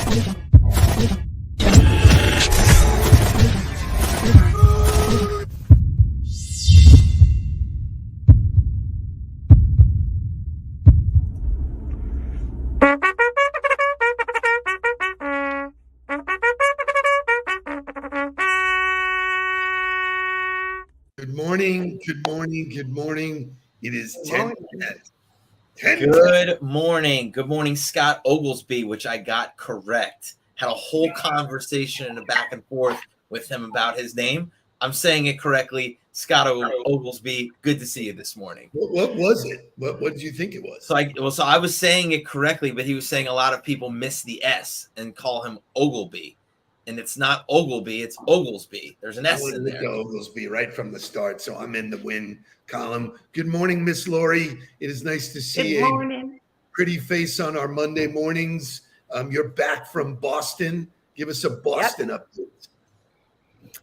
Good morning. It is 10. Good morning. Good morning, Scott Oglesby, which I got correct. Had a whole conversation and a back and forth with him about his name. I'm saying it correctly. Scott Oglesby, good to see you this morning. What was it? What did you think it was? So I was saying it correctly, but he was saying a lot of people miss the S and call him Ogleby. And it's not Ogleby, it's Oglesby. There's an S in there. Oglesby right from the start, so I'm in the win column. Good morning, Miss Lori. It is nice to see a pretty face on our Monday mornings. You're back from Boston. Give us a Boston update.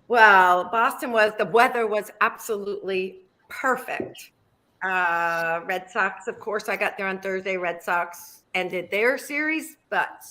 Well, the weather was absolutely perfect. Red Sox, of course, I got there on Thursday. Red Sox ended their series, but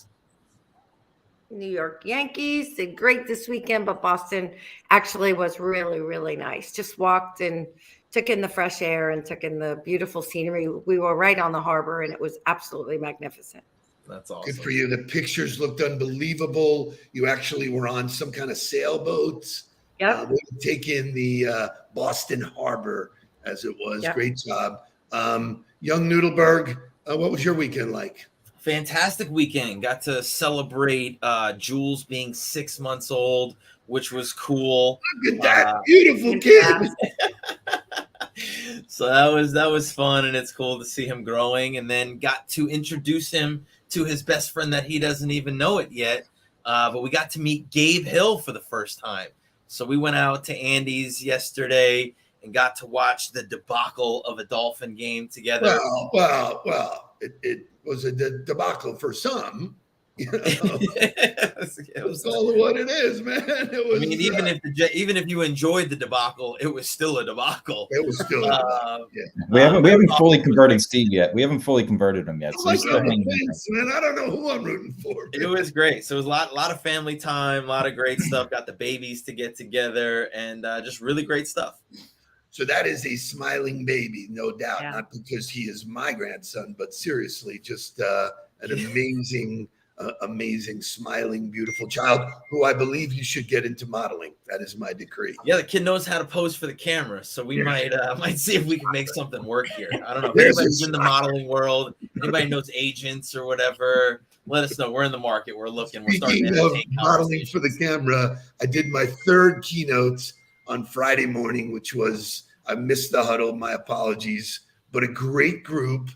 New York Yankees did great this weekend, but Boston actually was really, really nice. Just walked and took in the fresh air and took in the beautiful scenery. We were right on the harbor, and it was absolutely magnificent. That's awesome. Good for you. The pictures looked unbelievable. You actually were on some kind of sailboats. Yep. Take in the Boston Harbor, as it was. Yep. Great job. Young Nudelberg, what was your weekend like? Fantastic weekend. Got to celebrate Jules being 6 months old, which was cool. Look at that beautiful kid. So that was fun, and it's cool to see him growing. And then got to introduce him to his best friend that he doesn't even know it yet. But we got to meet Gabe Hill for the first time. So we went out to Andy's yesterday and got to watch the debacle of a Dolphin game together. Well. It was a debacle for some. You know? it was all what it is, man. It was. I mean, even if you enjoyed the debacle, it was still a debacle. It was still. We haven't fully converted Steve yet. We haven't fully converted him yet. So man, I don't know who I'm rooting for. It was great. So it was a lot of family time, a lot of great stuff. Got the babies to get together, and just really great stuff. So that is a smiling baby, no doubt. Yeah. Not because he is my grandson, but seriously, just an amazing, smiling, beautiful child who I believe you should get into modeling. That is my decree. Yeah, the kid knows how to pose for the camera, so we might see if we can make something work here. I don't know. If anybody's in the modeling world, anybody knows agents or whatever, let us know. We're in the market. We're looking. We're starting to entertain modeling for the camera. I did my third keynote on Friday morning, which was, I missed the huddle, my apologies, but a great group.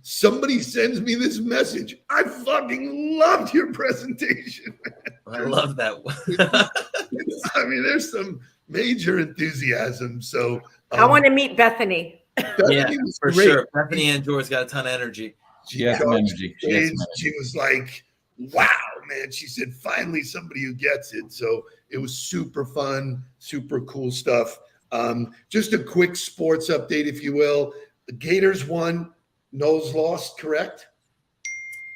Somebody sends me this message. I fucking loved your presentation. I love that. I mean, there's some major enthusiasm. So I want to meet Bethany. Yeah, for sure. Bethany and George got a ton of energy. She was like, wow, man. She said, finally, somebody who gets it. So it was super fun, super cool stuff. Just a quick sports update, if you will. The Gators won, Noles lost, correct?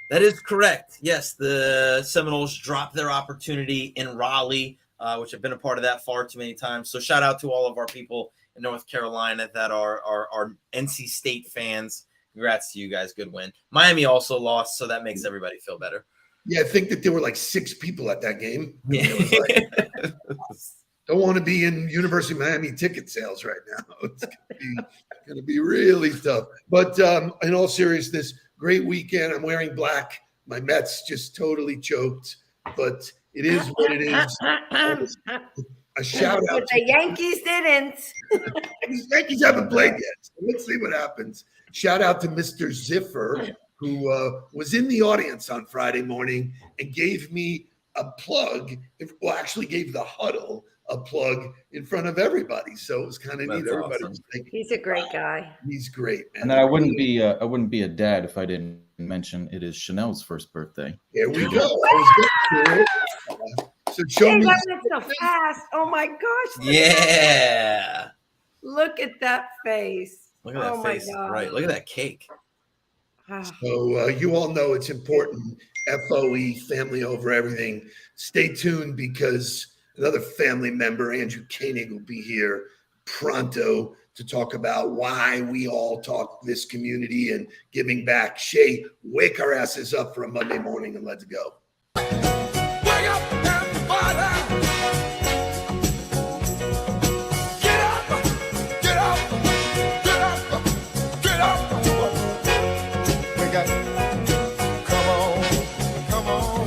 That is correct. Yes, the Seminoles dropped their opportunity in Raleigh, which I've been a part of that far too many times. So shout out to all of our people in North Carolina that are NC State fans. Congrats to you guys. Good win. Miami also lost, so that makes everybody feel better. Yeah, I think that there were like 6 people at that game. Yeah. Don't want to be in University of Miami ticket sales right now. It's going to be really tough. But in all seriousness, great weekend. I'm wearing black. My Mets just totally choked, but it is what it is. A shout out. But the Yankees didn't. The Yankees haven't played yet. So let's see what happens. Shout out to Mr. Ziffer, who was in the audience on Friday morning and gave me a plug. Actually gave the Huddle a plug in front of everybody. So it was kind of neat. Everybody was thinking, he's a great guy. He's great, man. And then I wouldn't be a dad if I didn't mention it is Chanel's first birthday. There we go. So show me. That went so fast. Oh my gosh. Yeah. Look at that face. Look at that face. My God. Right. Look at that cake. So you all know it's important. FOE, family over everything. Stay tuned because another family member, Andrew Koenig, will be here pronto to talk about why we all talk this community and giving back. Shay, wake our asses up for a Monday morning and let's go. Wake up, everybody. Get up, get up, get up, get up. Wake up, come on, come on.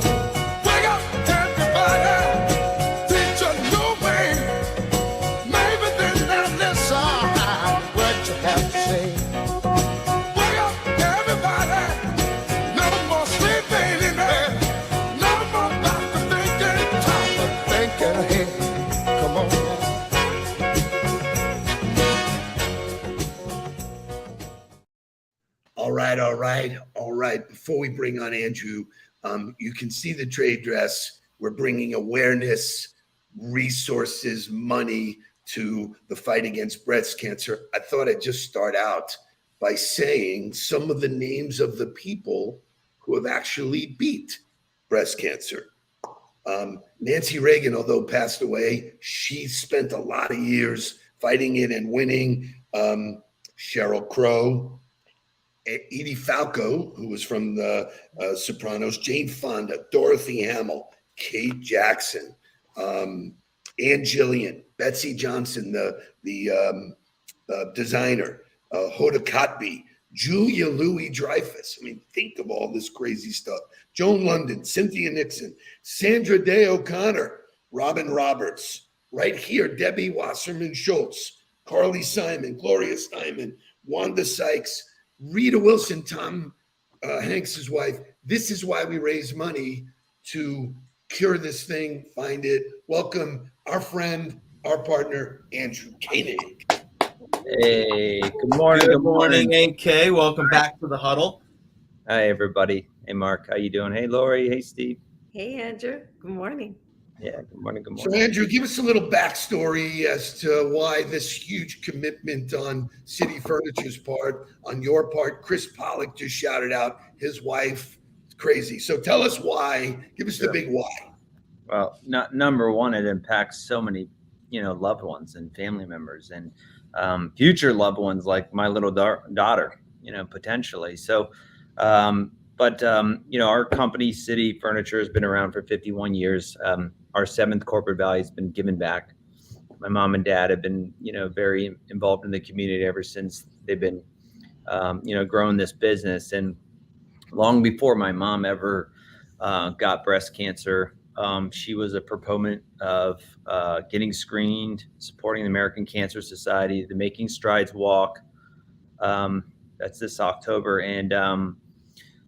Wake up, everybody. Teach a new way. Maybe then they'll listen what you have to say. Wake up, everybody. No more sleeping in bed. No more about to thinking, time of thinking ahead. Come on. All right. Before we bring on Andrew, you can see the trade dress. We're bringing awareness, resources, money to the fight against breast cancer. I thought I'd just start out by saying some of the names of the people who have actually beat breast cancer. Nancy Reagan, although passed away, she spent a lot of years fighting it and winning. Sheryl Crow, Edie Falco, who was from the Sopranos, Jane Fonda, Dorothy Hamill, Kate Jackson, Ann Gillian, Betsy Johnson, the designer, Hoda Kotb, Julia Louis-Dreyfus. I mean, think of all this crazy stuff. Joan London, Cynthia Nixon, Sandra Day O'Connor, Robin Roberts, right here, Debbie Wasserman Schultz, Carly Simon, Gloria Steinem, Wanda Sykes, Rita Wilson, Tom Hanks' wife. This is why we raise money to cure this thing, find it. Welcome our friend, our partner, Andrew Koenig. Hey, good morning. Good morning, AK. Welcome back to the Huddle. Hi, everybody. Hey, Mark. How you doing? Hey, Lori. Hey, Steve. Hey, Andrew. Good morning. Yeah, good morning. Good So, morning. Andrew, give us a little backstory as to why this huge commitment on City Furniture's part, on your part. Chris Pollock just shouted out his wife. It's crazy. So tell us why. Give us the big why. Well, number one, it impacts so many, loved ones and family members and future loved ones like my little daughter, potentially. So, our company, City Furniture, has been around for 51 years. Our 7th corporate value has been given back. My mom and dad have been, very involved in the community ever since they've been, growing this business. And long before my mom ever got breast cancer, she was a proponent of getting screened, supporting the American Cancer Society, the Making Strides Walk. That's this October. And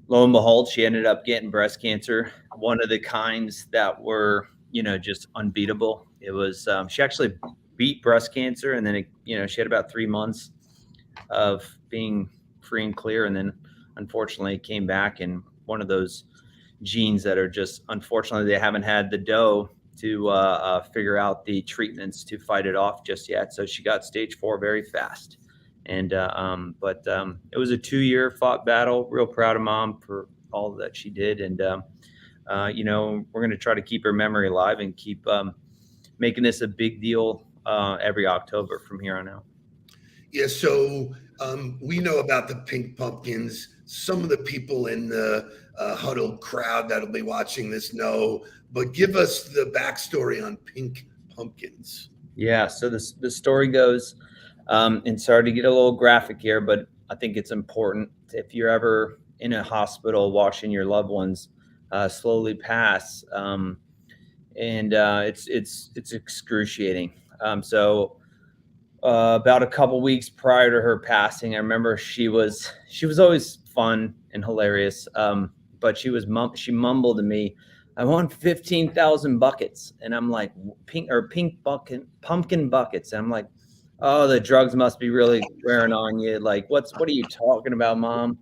lo and behold, she ended up getting breast cancer, one of the kinds that were, just unbeatable. It was, she actually beat breast cancer. And then, she had about 3 months of being free and clear. And then unfortunately it came back, and one of those genes that are just, unfortunately, they haven't had the dough to figure out the treatments to fight it off just yet. So she got stage 4 very fast. And, but it was a 2-year fought battle. Real proud of Mom for all that she did. And, we're going to try to keep her memory alive and keep making this a big deal every October from here on out. Yeah, so we know about the Pink Pumpkins. Some of the people in the Huddle crowd that'll be watching this know, but give us the backstory on Pink Pumpkins. Yeah, so the story goes, and sorry to get a little graphic here, but I think it's important. If you're ever in a hospital watching your loved ones slowly pass, and it's excruciating. So about a couple weeks prior to her passing, I remember she was always fun and hilarious, but she mumbled to me, "I want 15,000 buckets," and I'm like, pumpkin buckets, and I'm like, "Oh, the drugs must be really wearing on you. Like, what are you talking about, Mom?"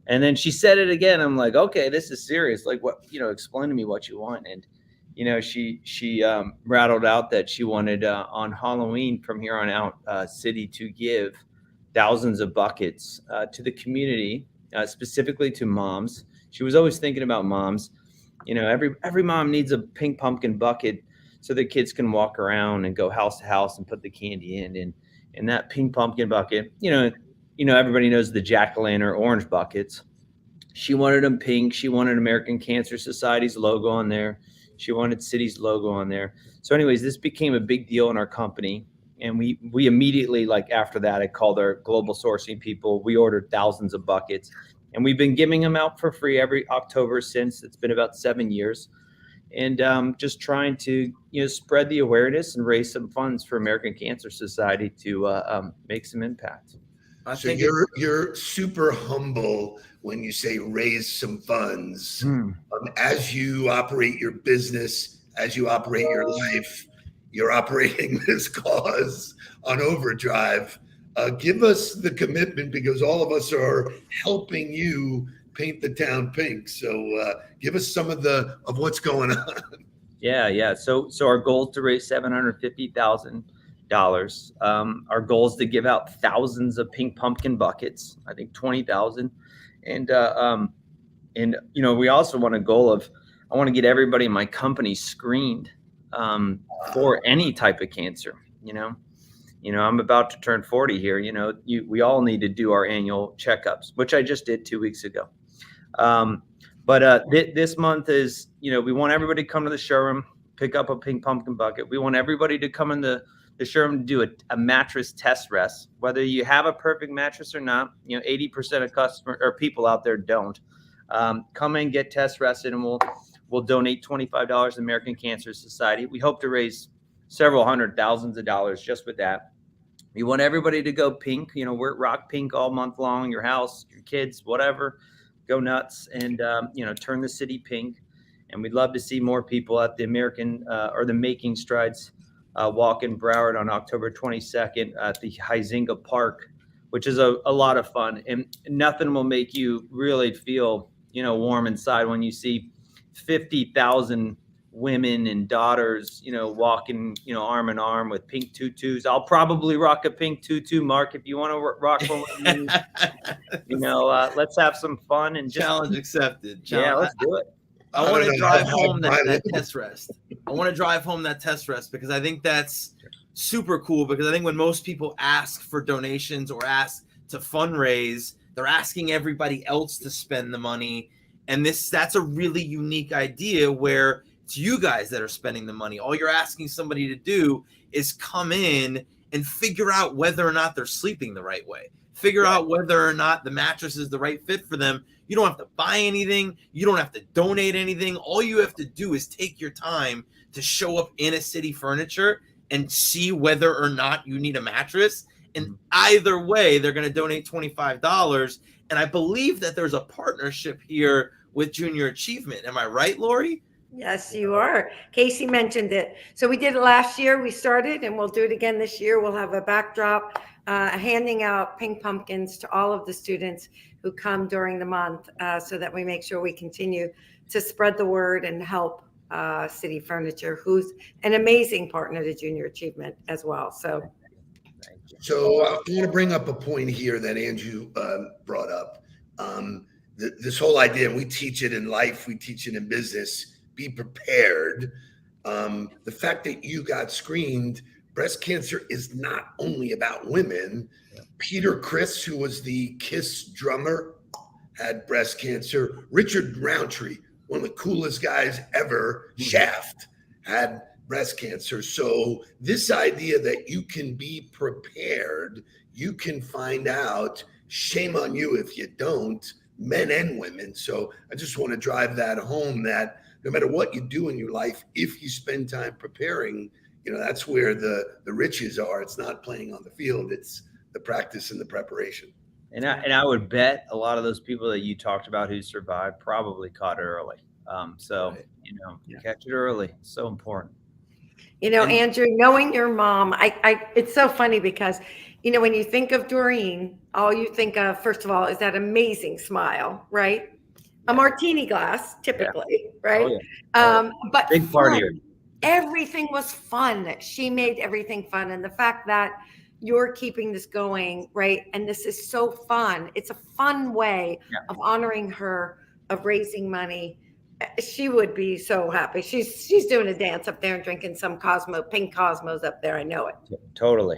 And then she said it again. I'm like, "Okay, this is serious. Like, what? Explain to me what you want." And she rattled out that she wanted on Halloween from here on out, City to give thousands of buckets to the community specifically to moms. She was always thinking about moms. You know, every mom needs a pink pumpkin bucket so the kids can walk around and go house to house and put the candy in. And that pink pumpkin bucket, everybody knows the jack-o'-lantern orange buckets. She wanted them pink. She wanted American Cancer Society's logo on there. She wanted City's logo on there. So anyways, this became a big deal in our company. And we immediately, like after that, I called our global sourcing people. We ordered thousands of buckets. And we've been giving them out for free every October since. It's been about 7 years. And just trying to spread the awareness and raise some funds for American Cancer Society to make some impact. So you're super humble when you say raise some funds. As you operate your business, as you operate your life, you're operating this cause on overdrive. Give us the commitment, because all of us are helping you paint the town pink. So give us some of what's going on. Yeah. So our goal is to raise $750,000. Our goal is to give out thousands of pink pumpkin buckets. I think 20,000. And we also want a goal of, I want to get everybody in my company screened for any type of cancer. I'm about to turn 40 here. We all need to do our annual checkups, which I just did 2 weeks ago. But this month is, we want everybody to come to the showroom, pick up a pink pumpkin bucket. We want everybody to come in the showroom to do a mattress test rest. Whether you have a perfect mattress or not, 80% of customers or people out there don't. Come in, get test rested, and we'll donate $25 to American Cancer Society. We hope to raise several hundred thousands of dollars just with that. We want everybody to go pink. We're rock pink all month long. Your house, your kids, whatever. Go nuts and turn the city pink. And we'd love to see more people at the the Making Strides walk in Broward on October 22nd at the Huizinga Park, which is a lot of fun. And nothing will make you really feel warm inside when you see 50,000 women and daughters walking arm in arm with pink tutus. I'll probably rock a pink tutu, Mark, if you want to rock one with me. Let's have some fun and challenge accepted. Yeah, let's do it. I want to drive home that test rest. I want to drive home that test rest because I think that's super cool, because I think when most people ask for donations or ask to fundraise, they're asking everybody else to spend the money. And that's a really unique idea where it's you guys that are spending the money. All you're asking somebody to do is come in and figure out whether or not they're sleeping the right way. Figure out whether or not the mattress is the right fit for them. You don't have to buy anything. You don't have to donate anything. All you have to do is take your time to show up in a City Furniture and see whether or not you need a mattress. And either way, they're going to donate $25. And I believe that there's a partnership here with Junior Achievement. Am I right, Lori? Yes, you are. Casey mentioned it. So we did it last year. We started, and we'll do it again this year. We'll have a backdrop handing out pink pumpkins to all of the students who come during the month, so that we make sure we continue to spread the word and help City Furniture, who's an amazing partner to Junior Achievement as well. So I want to bring up a point here that Andrew brought up. This whole idea, and we teach it in life, we teach it in business, be prepared. The fact that you got screened, breast cancer is not only about women. Peter Criss, who was the KISS drummer, had breast cancer. Richard Roundtree, one of the coolest guys ever, Shaft, had breast cancer. So this idea that you can be prepared, you can find out, shame on you if you don't, men and women. So I just want to drive that home, that no matter what you do in your life, if you spend time preparing, that's where the riches are. It's not playing on the field. It's the practice and the preparation. And I would bet a lot of those people that you talked about who survived probably caught it early. Catch it early. So important. Andrew, knowing your mom, it's so funny because, when you think of Doreen, all you think of, first of all, is that amazing smile, right? A martini glass, typically, right? Oh, yeah. But big party. Everything was fun. She made everything fun. And the fact that, you're keeping this going, right? And this is so fun. It's a fun way of honoring her, of raising money. She would be so happy. She's doing a dance up there and drinking some pink Cosmos up there. I know it. Totally.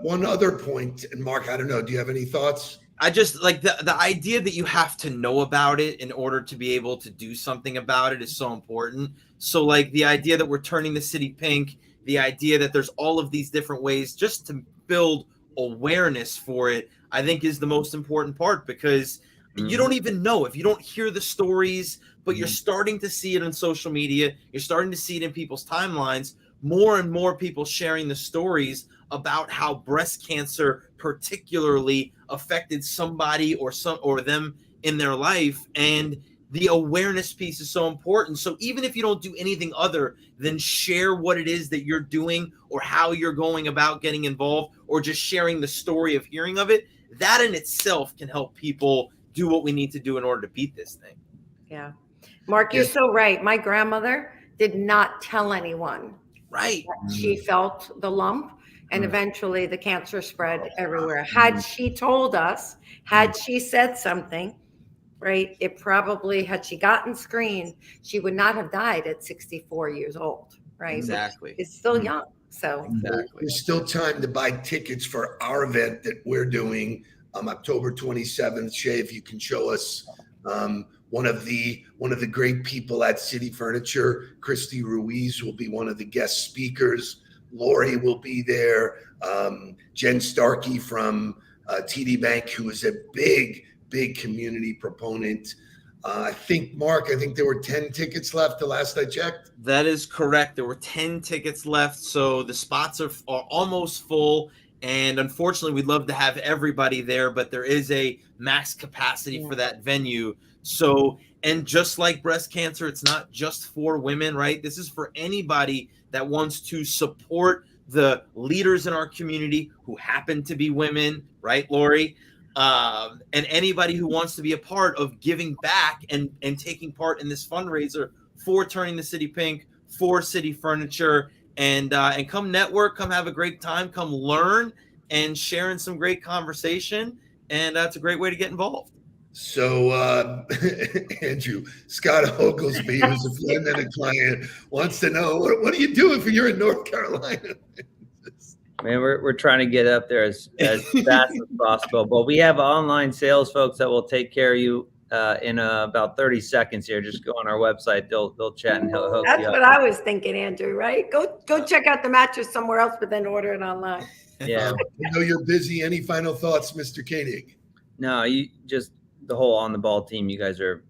One other point, and Mark, I don't know, do you have any thoughts? I just like the idea that you have to know about it in order to be able to do something about it is so important. So like the idea that we're turning the city pink, the idea that there's all of these different ways just to build awareness for it, I think is the most important part, because you don't even know if you don't hear the stories, but you're starting to see it on social media. You're starting to see it in people's timelines, more and more people sharing the stories about how breast cancer particularly affected somebody or them in their life. And the awareness piece is so important. So even if you don't do anything other than share what it is that you're doing or how you're going about getting involved, or just sharing the story of hearing of it, that in itself can help people do what we need to do in order to beat this thing. Yeah. Mark, you're so right. My grandmother did not tell anyone. Right. She felt the lump, and eventually the cancer spread everywhere. Had she told us, had she said something, right, it probably, had she gotten screened, she would not have died at 64 years old, right? Exactly. It's still young. So Exactly. There's still time to buy tickets for our event that we're doing October 27th. Shay, if you can show us one of the great people at City Furniture, Christy Ruiz, will be one of the guest speakers. Lori will be there. Jen Starkey from TD Bank, who is a big community proponent. I think, Mark, there were 10 tickets left the last I checked. That is correct. There were 10 tickets left, so the spots are almost full. And unfortunately, we'd love to have everybody there, but there is a max capacity for that venue. So, and just like breast cancer, it's not just for women, right? This is for anybody that wants to support the leaders in our community who happen to be women, right, Lori? And anybody who wants to be a part of giving back and taking part in this fundraiser for turning the city pink, for City Furniture, and come network, come have a great time, come learn and share in some great conversation. And that's a great way to get involved. So, Andrew, Scott Oglesby, who's a friend and a client, wants to know, what do you do if you're in North Carolina? Man, we're trying to get up there as fast as possible, but we have online sales folks that will take care of you in about 30 seconds here. Just go on our website. They'll chat and help that's you out. what I was thinking, Andrew, right? Go check out the mattress somewhere else, but then order it online. Yeah. I know you're busy. Any final thoughts, Mr. Koenig? No, you just, the whole On the Ball team, you guys are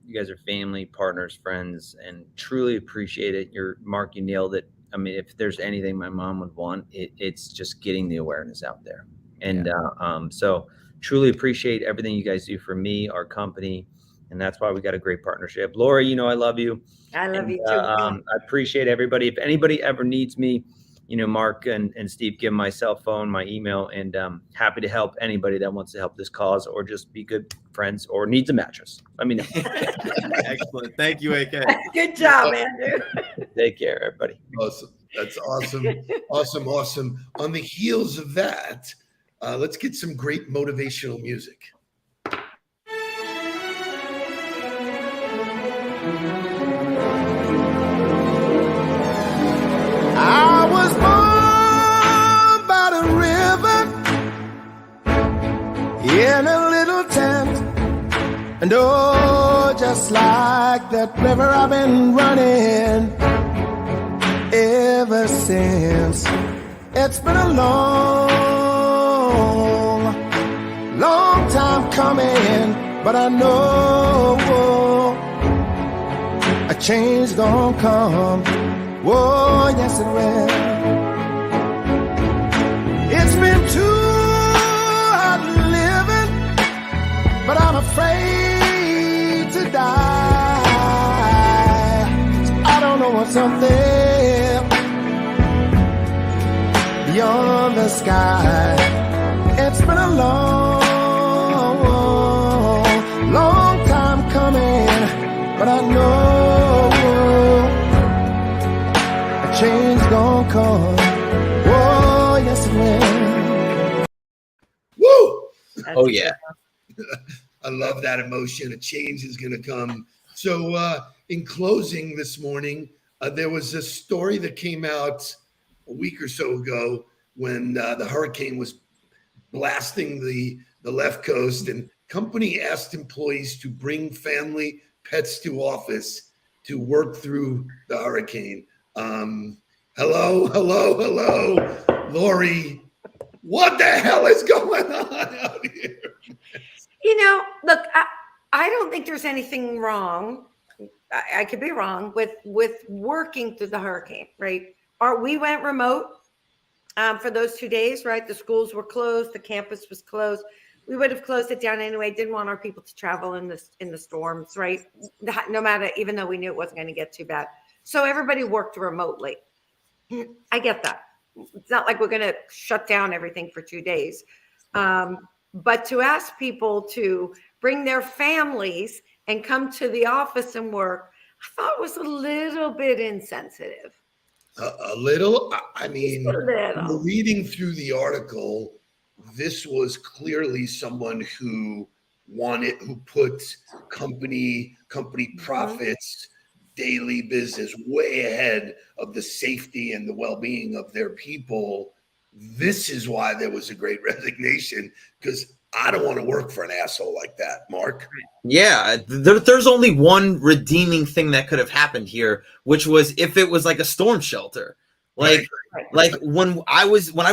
family, partners, friends, and truly appreciate it. Mark, you nailed it. I mean, if there's anything my mom would want, it's just getting the awareness out there. And so truly appreciate everything you guys do for me, our company. And that's why we got a great partnership. Lori, you know I love you. I love you too. I appreciate everybody. If anybody ever needs me, Mark and Steve, give my cell phone, my email, and happy to help anybody that wants to help this cause or just be good friends or needs a mattress. Let me know. Excellent. Thank you, AK. Good job, Andrew. Take care, everybody. Awesome. That's awesome. Awesome. On the heels of that, let's get some great motivational music. I was born by the river in a little tent, and oh, just like that river I've been running ever since. It's been a long time coming, but I know a change gonna come. Oh, yes, it will. It's been too hard living, but I'm afraid to die. So I don't know what's up there beyond the sky. It's been a long time coming, but I know change gonna come. Oh, yes, Oh, yeah. I love that emotion. A change is going to come. So, in closing this morning, there was a story that came out a week or so ago when the hurricane was blasting the left coast, and company asked employees to bring family pets to office to work through the hurricane. Hello, Lori. What the hell is going on out here? Look, I don't think there's anything wrong. I could be wrong with working through the hurricane, right? We went remote for those 2 days, right? The schools were closed, the campus was closed. We would have closed it down anyway. Didn't want our people to travel in the storms, right? No matter, even though we knew it wasn't going to get too bad. So everybody worked remotely. I get that. It's not like we're going to shut down everything for 2 days. But to ask people to bring their families and come to the office and work, I thought was a little bit insensitive. A little? I mean, little. Reading through the article, this was clearly someone who put company profits, daily business way ahead of the safety and the well-being of their people. This is why there was a great resignation, because I don't want to work for an asshole like that, Mark. Yeah, there's only one redeeming thing that could have happened here, which was if it was like a storm shelter. Like when I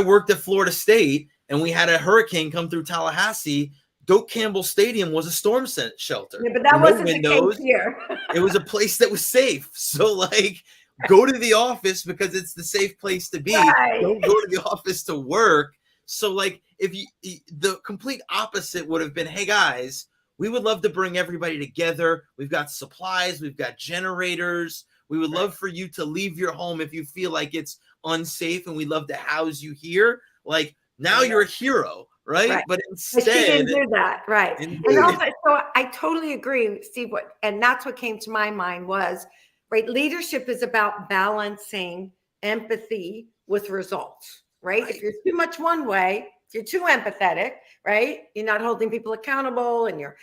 worked at Florida State and we had a hurricane come through Tallahassee, Doak Campbell Stadium was a storm shelter. Yeah, but that wasn't the case here. It was a place that was safe. So like, go to the office because it's the safe place to be. Right. Don't go to the office to work. So like, the complete opposite would have been, hey guys, we would love to bring everybody together. We've got supplies, we've got generators. We would love for you to leave your home if you feel like it's unsafe, and we'd love to house you here. Like, now you're a hero, right? But instead, she didn't do that, right? And also, so I totally agree, Steve. And that's what came to my mind was, right? Leadership is about balancing empathy with results, right? If you're too much one way, if you're too empathetic, right? You're not holding people accountable, and you're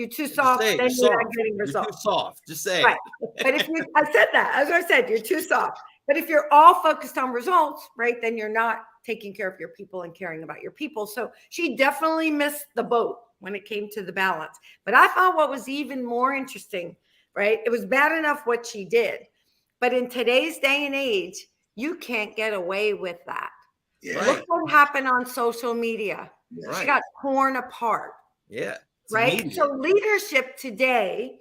too soft, then you're not getting results. You're too soft. Just say right. But if I said that, as I said, you're too soft. But if you're all focused on results, right, then you're not taking care of your people and caring about your people. So she definitely missed the boat when it came to the balance. But I found what was even more interesting, right? It was bad enough what she did, but in today's day and age, you can't get away with that. Yeah. Look what happened on social media. Right. She got torn apart. Yeah. Right. Immediate. So leadership today,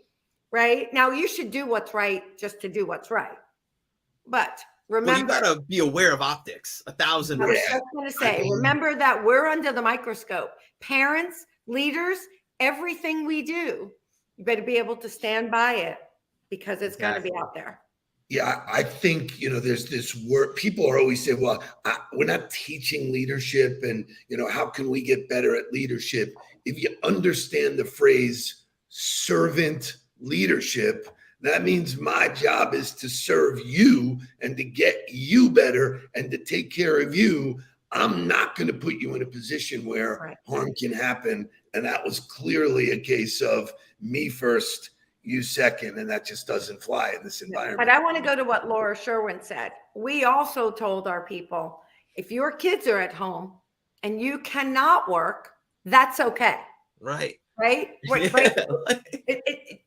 right? Now you should do what's right just to do what's right. But remember, you gotta be aware of optics. 1,000%. I was just going to say, remember that we're under the microscope. Parents, leaders, everything we do, you better be able to stand by it because it's going to be out there. Yeah, I think, there's this word, people are always saying, well, we're not teaching leadership, and, how can we get better at leadership? If you understand the phrase servant leadership, that means my job is to serve you and to get you better and to take care of you. I'm not going to put you in a position where harm can happen. And that was clearly a case of me first, you second, and that just doesn't fly in this environment. But I want to go to what Laura Sherwin said. We also told our people, if your kids are at home and you cannot work, that's okay. Right. Right?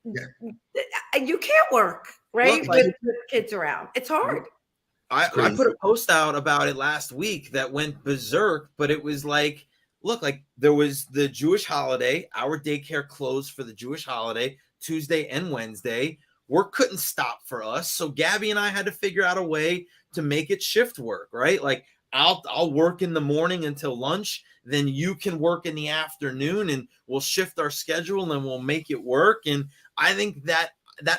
Yeah. You can't work, right? Look, with kids around. It's hard. I put a post out about it last week that went berserk, but it was like, look, like there was the Jewish holiday. Our daycare closed for the Jewish holiday, Tuesday and Wednesday. Work couldn't stop for us. So Gabby and I had to figure out a way to make it shift work, right? Like I'll work in the morning until lunch. Then you can work in the afternoon, and we'll shift our schedule and we'll make it work. And I think that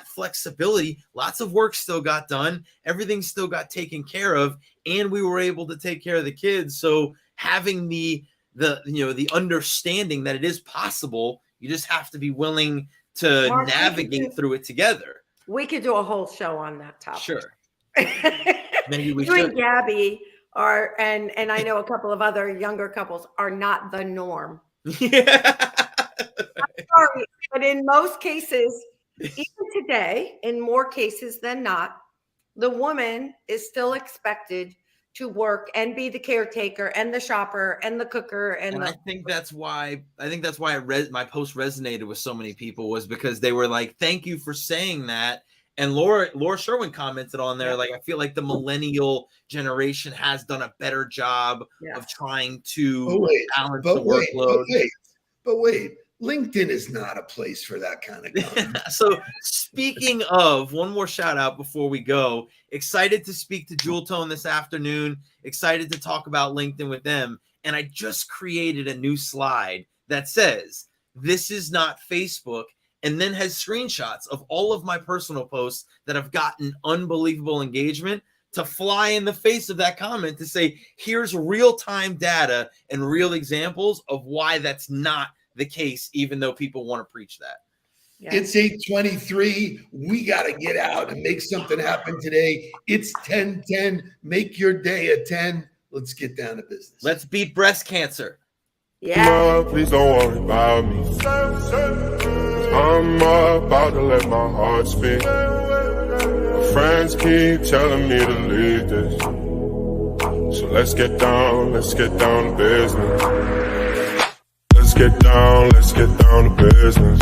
flexibility, lots of work still got done. Everything still got taken care of, and we were able to take care of the kids. So having the understanding that it is possible, you just have to be willing to navigate through it together. We could do a whole show on that topic. Sure. Maybe we you should. And Gabby are, and I know a couple of other younger couples are not the norm Yeah. Sorry, but in most cases, even today, in more cases than not, the woman is still expected to work and be the caretaker and the shopper and the cooker And I think that's why my post resonated with so many people, was because they were like, "Thank you for saying that." And Laura Sherwin commented on there, like, I feel like the millennial generation has done a better job of trying to balance the workload. But wait, LinkedIn is not a place for that kind of content. So speaking of, one more shout out before we go. Excited to speak to Jewel Tone this afternoon. Excited to talk about LinkedIn with them. And I just created a new slide that says, "This is not Facebook," and then has screenshots of all of my personal posts that have gotten unbelievable engagement, to fly in the face of that comment to say, here's real-time data and real examples of why that's not the case, even though people want to preach that. Yeah. It's 8:23. We got to get out and make something happen today. It's 10:10. Make your day a 10. Let's get down to business. Let's beat breast cancer. Yeah. Please don't worry about me. I'm about to let my heart speak. My friends keep telling me to leave this. So let's get down to business. Let's get down to business.